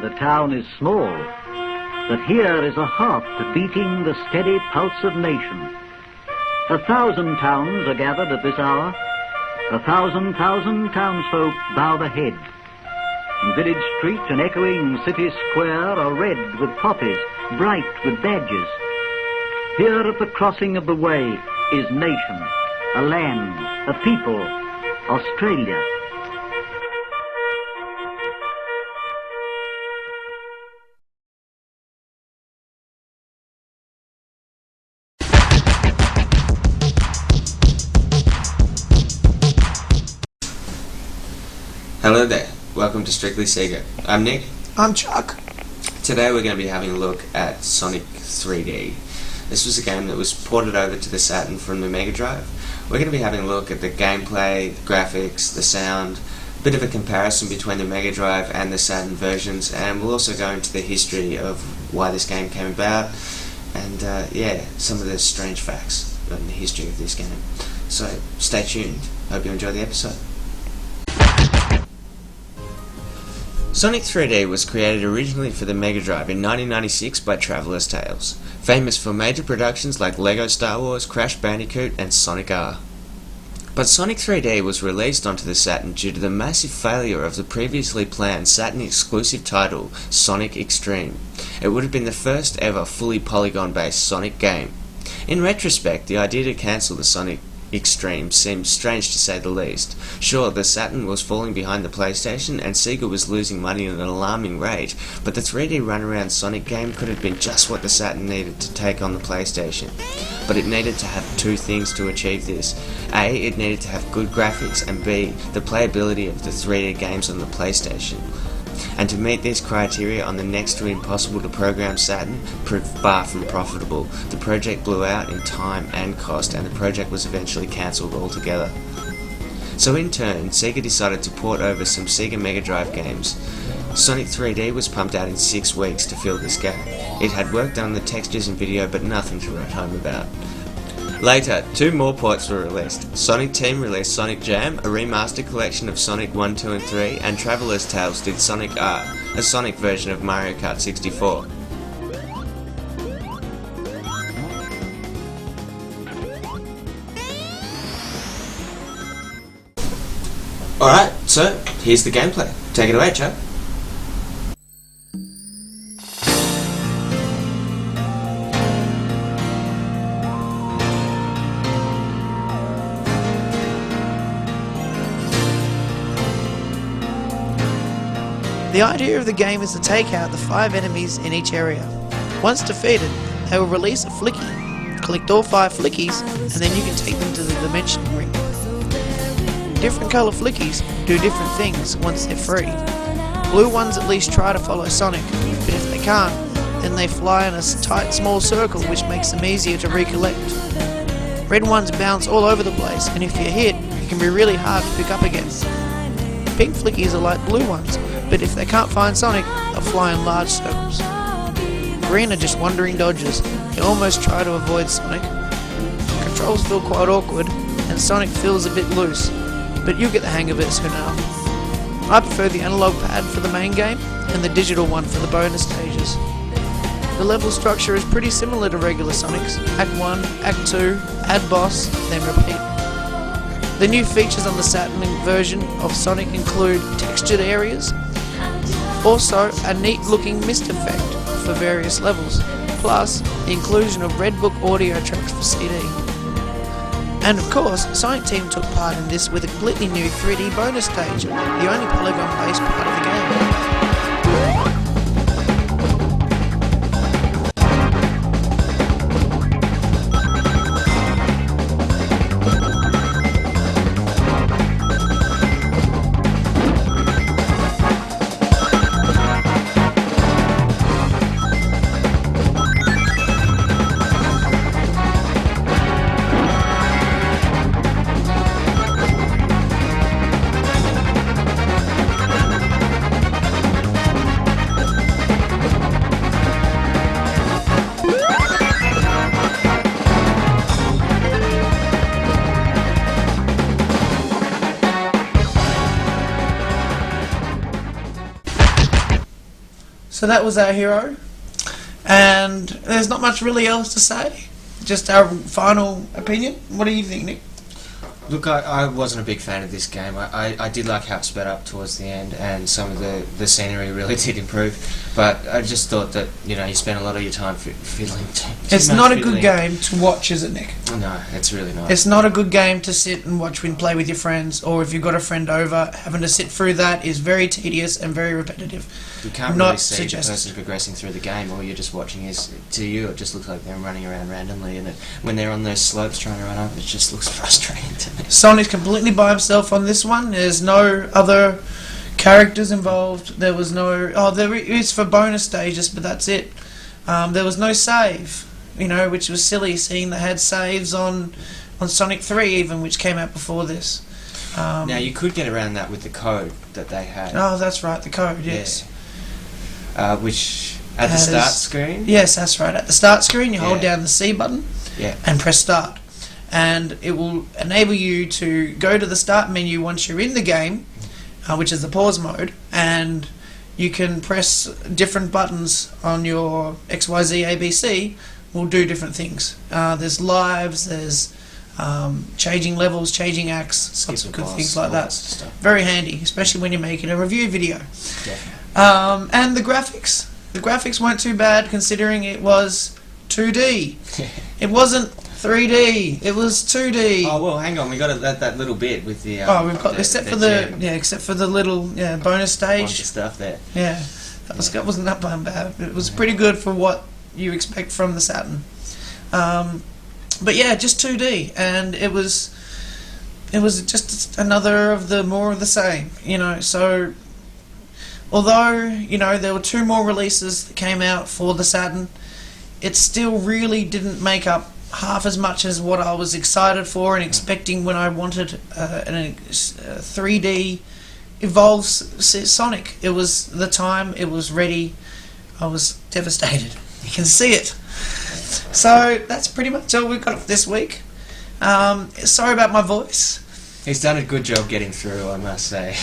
the town is small, but here is a heart beating the steady pulse of nations. 1,000 towns are gathered at this hour. 1,000 townsfolk bow the head. In village street and echoing city square are red with poppies, bright with badges. Here at the crossing of the way is nation, a land, a people, Australia. Hello there, welcome to Strictly Sega. I'm Nick. I'm Chuck. Today we're going to be having a look at Sonic 3D. This was a game that was ported over to the Saturn from the Mega Drive. We're going to be having a look at the gameplay, the graphics, the sound, a bit of a comparison between the Mega Drive and the Saturn versions, and we'll also go into the history of why this game came about, and some of the strange facts in the history of this game. So stay tuned, hope you enjoy the episode. Sonic 3D was created originally for the Mega Drive in 1996 by Traveller's Tales, famous for major productions like LEGO Star Wars, Crash Bandicoot and Sonic R. But Sonic 3D was released onto the Saturn due to the massive failure of the previously planned Saturn exclusive title, Sonic X-treme. It would have been the first ever fully polygon-based Sonic game. In retrospect, the idea to cancel the Sonic X-treme seems strange to say the least. Sure, the Saturn was falling behind the PlayStation and Sega was losing money at an alarming rate, but the 3D runaround Sonic game could have been just what the Saturn needed to take on the PlayStation. But it needed to have two things to achieve this. A, it needed to have good graphics, and B, the playability of the 3D games on the PlayStation. And to meet these criteria on the next to impossible to program Saturn proved far from profitable. The project blew out in time and cost, and the project was eventually cancelled altogether. So in turn, Sega decided to port over some Sega Mega Drive games. Sonic 3D was pumped out in 6 weeks to fill this gap. It had work done on the textures and video, but nothing to write home about. Later, 2 more ports were released. Sonic Team released Sonic Jam, a remastered collection of Sonic 1, 2 and 3, and Traveller's Tales did Sonic R, a Sonic version of Mario Kart 64. Alright, so here's the gameplay. Take it away, Chuck. The idea of the game is to take out the 5 enemies in each area. Once defeated, they will release a flicky. Collect all 5 flickies, and then you can take them to the Dimension Ring. Different colour flickies do different things once they're free. Blue ones at least try to follow Sonic, but if they can't, then they fly in a tight small circle which makes them easier to recollect. Red ones bounce all over the place, and if you're hit, it can be really hard to pick up again. Pink flickies are like blue ones, but if they can't find Sonic, they'll fly in large circles. Green are just wandering dodgers. They almost try to avoid Sonic. Controls feel quite awkward, and Sonic feels a bit loose, but you'll get the hang of it soon enough. I prefer the analog pad for the main game, and the digital one for the bonus stages. The level structure is pretty similar to regular Sonic's. Act 1, Act 2, add boss, then repeat. The new features on the Saturn version of Sonic include textured areas, also a neat looking mist effect for various levels, plus the inclusion of Red Book audio tracks for CD. And of course, Sonic Team took part in this with a completely new 3D bonus stage, the only polygon based part of the game. So that was our hero, and there's not much really else to say. Just our final opinion. What do you think, Nick? Look, I wasn't a big fan of this game. I did like how it sped up towards the end, and some of the scenery really did improve. But I just thought that, you spend a lot of your time fiddling. It's not a good game to watch, is it, Nick? No, it's really not. It's not a good game to sit and watch when play with your friends, or if you've got a friend over. Having to sit through that is very tedious and very repetitive. You can't Not really see suggested. the person progressing through the game. All you're just watching is, to you, it just looks like they're running around randomly, and when they're on those slopes trying to run up, it just looks frustrating to me. Sonic's completely by himself on this one. There's no other characters involved. There was no... Oh, there is for bonus stages, but that's it. There was no save, which was silly, seeing they had saves on Sonic 3 even, which came out before this. Now, you could get around that with the code that they had. Oh, that's right, the code, yes. Which, at the start screen? Yes, that's right. At the start screen, you hold Yeah. down the C button Yeah. and press start. And it will enable you to go to the start menu once you're in the game, which is the pause mode, and you can press different buttons on your XYZ ABC will do different things. There's lives, there's changing levels, changing acts, lots of good things like that. Very handy, especially when you're making a review video. And the graphics weren't too bad considering it was 2D. It wasn't 3D. It was 2D. Oh well, hang on. We got that little bit with the. We've got except for the little bonus stage stuff there. Yeah, that wasn't that bad. It was pretty good for what you expect from the Saturn. But yeah, just 2D, and it was just another of the more of the same. So although there were 2 more releases that came out for the Saturn, it still really didn't make up half as much as what I was excited for and expecting when I wanted a 3D evolved Sonic. It was the time, it was ready. I was devastated. You can see it. So that's pretty much all we've got for this week. Sorry about my voice. He's done a good job getting through, I must say.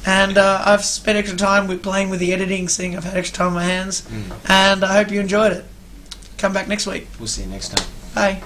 And I've spent extra time playing with the editing, seeing I've had extra time on my hands. And I hope you enjoyed it. Come back next week. We'll see you next time. Bye.